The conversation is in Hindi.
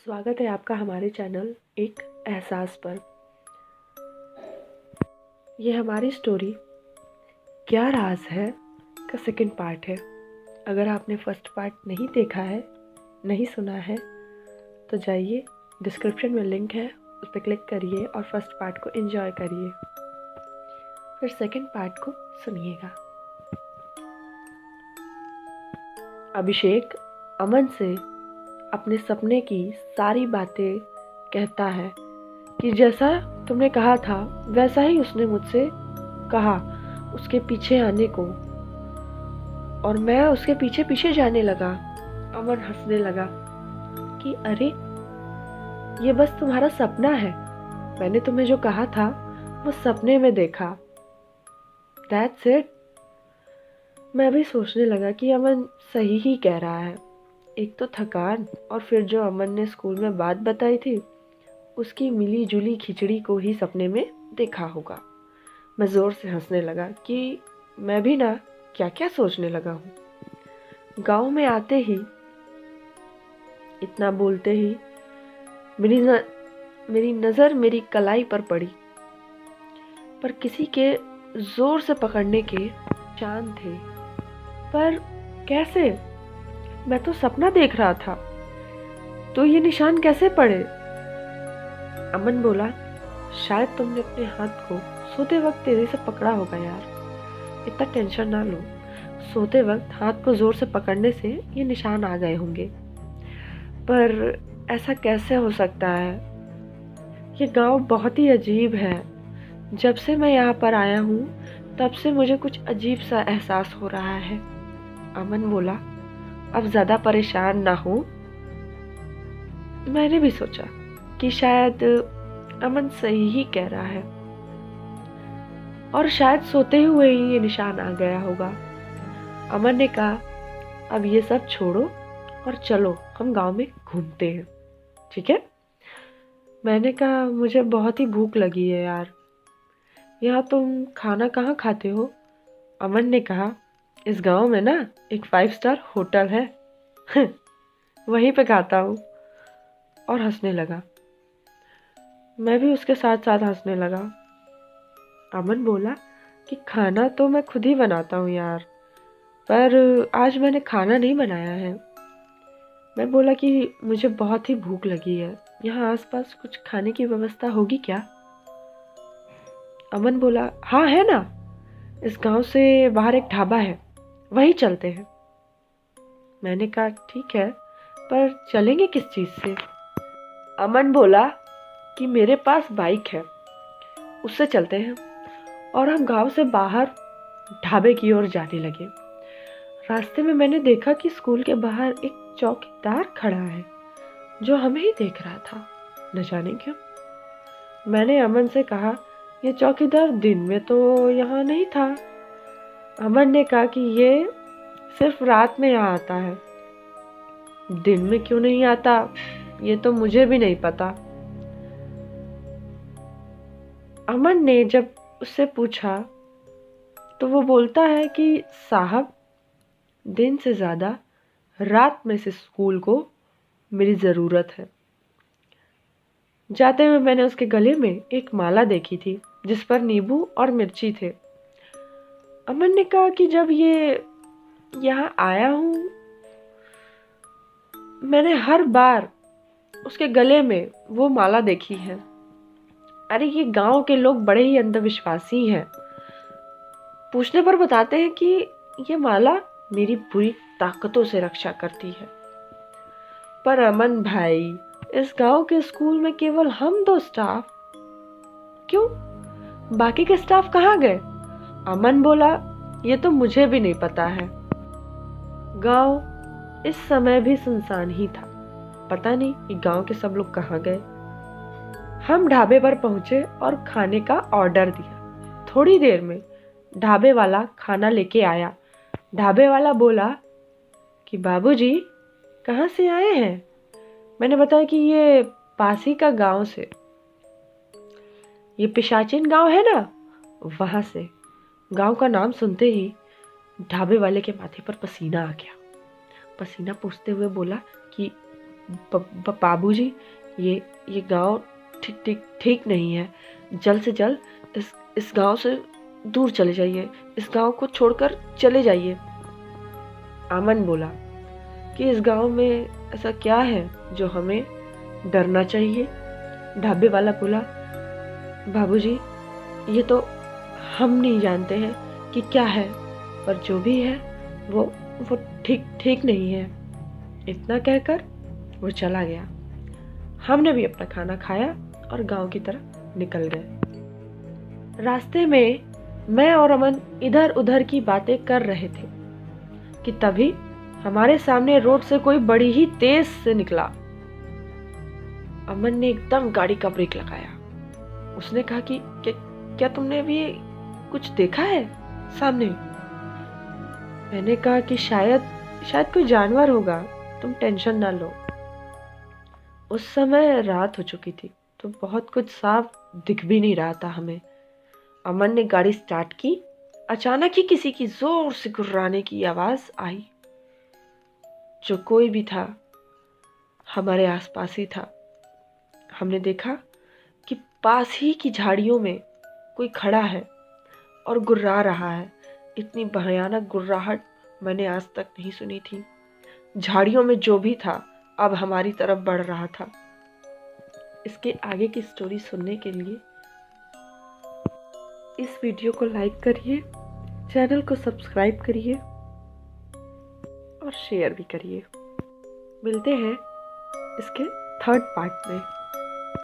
स्वागत है आपका हमारे चैनल एक एहसास पर। ये हमारी स्टोरी क्या राज है का सेकंड पार्ट है। अगर आपने फर्स्ट पार्ट नहीं देखा है, नहीं सुना है, तो जाइए, डिस्क्रिप्शन में लिंक है, उस पर क्लिक करिए और फर्स्ट पार्ट को एंजॉय करिए, फिर सेकंड पार्ट को सुनिएगा। अभिषेक अमन से अपने सपने की सारी बातें कहता है कि जैसा तुमने कहा था वैसा ही उसने मुझसे कहा उसके पीछे आने को, और मैं उसके पीछे पीछे जाने लगा। अमन हंसने लगा कि अरे ये बस तुम्हारा सपना है, मैंने तुम्हें जो कहा था वो सपने में देखा, दैट्स इट। मैं भी सोचने लगा कि अमन सही ही कह रहा है। एक तो थकान, और फिर जो अमन ने स्कूल में बात बताई थी उसकी मिली जुली खिचड़ी को ही सपने में देखा होगा। मैं ज़ोर से हंसने लगा कि मैं भी ना क्या क्या सोचने लगा हूँ। गांव में आते ही, इतना बोलते ही मेरी नज़र मेरी कलाई पर पड़ी, पर किसी के ज़ोर से पकड़ने के निशान थे। पर कैसे? मैं तो सपना देख रहा था, तो ये निशान कैसे पड़े? अमन बोला, शायद तुमने अपने हाथ को सोते वक्त तेजी से पकड़ा होगा यार, इतना टेंशन ना लो। सोते वक्त हाथ को जोर से पकड़ने से ये निशान आ गए होंगे। पर ऐसा कैसे हो सकता है? ये गांव बहुत ही अजीब है। जब से मैं यहाँ पर आया हूँ तब से मुझे कुछ अजीब सा एहसास हो रहा है। अमन बोला, अब ज्यादा परेशान ना हो। मैंने भी सोचा कि शायद अमन सही ही कह रहा है, और शायद सोते हुए ही ये निशान आ गया होगा। अमन ने कहा, अब ये सब छोड़ो और चलो हम गांव में घूमते हैं, ठीक है? मैंने कहा, मुझे बहुत ही भूख लगी है यार। यहाँ तुम खाना कहाँ खाते हो? अमन ने कहा, इस गांव में ना एक 5 स्टार होटल है वहीं पे खाता हूँ, और हंसने लगा। मैं भी उसके साथ साथ हंसने लगा। अमन बोला कि खाना तो मैं खुद ही बनाता हूँ यार, पर आज मैंने खाना नहीं बनाया है। मैं बोला कि मुझे बहुत ही भूख लगी है, यहाँ आसपास कुछ खाने की व्यवस्था होगी क्या? अमन बोला, हाँ है ना, इस गांव से बाहर एक ढाबा है, वहीं चलते हैं। मैंने कहा, ठीक है, पर चलेंगे किस चीज़ से? अमन बोला कि मेरे पास बाइक है, उससे चलते हैं। और हम गांव से बाहर ढाबे की ओर जाने लगे। रास्ते में मैंने देखा कि स्कूल के बाहर एक चौकीदार खड़ा है जो हमें ही देख रहा था, न जाने क्यों। मैंने अमन से कहा, ये चौकीदार दिन में तो यहाँ नहीं था। अमन ने कहा कि ये सिर्फ रात में यहाँ आता है, दिन में क्यों नहीं आता ये तो मुझे भी नहीं पता। अमन ने जब उससे पूछा तो वो बोलता है कि साहब, दिन से ज़्यादा रात में से स्कूल को मेरी ज़रूरत है। जाते हुए मैंने उसके गले में एक माला देखी थी जिस पर नींबू और मिर्ची थे। अमन ने कहा कि जब ये यहाँ आया हूँ मैंने हर बार उसके गले में वो माला देखी है। अरे ये गांव के लोग बड़े ही अंधविश्वासी हैं। पूछने पर बताते हैं कि ये माला मेरी बुरी ताकतों से रक्षा करती है। पर अमन भाई, इस गांव के स्कूल में केवल हम 2 स्टाफ, क्यों बाकी के स्टाफ कहाँ गए? अमन बोला, ये तो मुझे भी नहीं पता है। गांव इस समय भी सुनसान ही था। पता नहीं कि गांव के सब लोग कहाँ गए। हम ढाबे पर पहुंचे और खाने का ऑर्डर दिया। थोड़ी देर में ढाबे वाला खाना लेके आया। ढाबे वाला बोला कि बाबूजी कहाँ से आए हैं? मैंने बताया कि ये पास ही का गांव से, ये पिशाचिन गांव है ना, वहां से। गांव का नाम सुनते ही ढाबे वाले के माथे पर पसीना आ गया। पसीना पूछते हुए बोला कि बाबूजी, ये गांव ठीक नहीं है। जल्द से जल्द इस गांव से दूर चले जाइए, इस गांव को छोड़कर चले जाइए। अमन बोला कि इस गांव में ऐसा क्या है जो हमें डरना चाहिए? ढाबे वाला बोला, बाबूजी, ये तो हम नहीं जानते हैं कि क्या है, पर जो भी है वो ठीक नहीं है। इतना कहकर वो चला गया। हमने भी अपना खाना खाया और गांव की तरफ निकल गए। रास्ते में मैं और अमन इधर उधर की बातें कर रहे थे कि तभी हमारे सामने रोड से कोई बड़ी ही तेज से निकला। अमन ने एकदम गाड़ी का ब्रेक लगाया। उसने कहा कि क्या तुमने अभी कुछ देखा है सामने? मैंने कहा कि शायद कोई जानवर होगा, तुम टेंशन ना लो। उस समय रात हो चुकी थी तो बहुत कुछ साफ दिख भी नहीं रहा था हमें। अमन ने गाड़ी स्टार्ट की। अचानक ही किसी की जोर से गुर्राने की आवाज आई। जो कोई भी था हमारे आसपास ही था। हमने देखा कि पास ही की झाड़ियों में कोई खड़ा है और गुर्रा रहा है। इतनी भयानक गुर्राहट मैंने आज तक नहीं सुनी थी। झाड़ियों में जो भी था अब हमारी तरफ बढ़ रहा था। इसके आगे की स्टोरी सुनने के लिए इस वीडियो को लाइक करिए, चैनल को सब्सक्राइब करिए और शेयर भी करिए। मिलते हैं इसके थर्ड पार्ट में।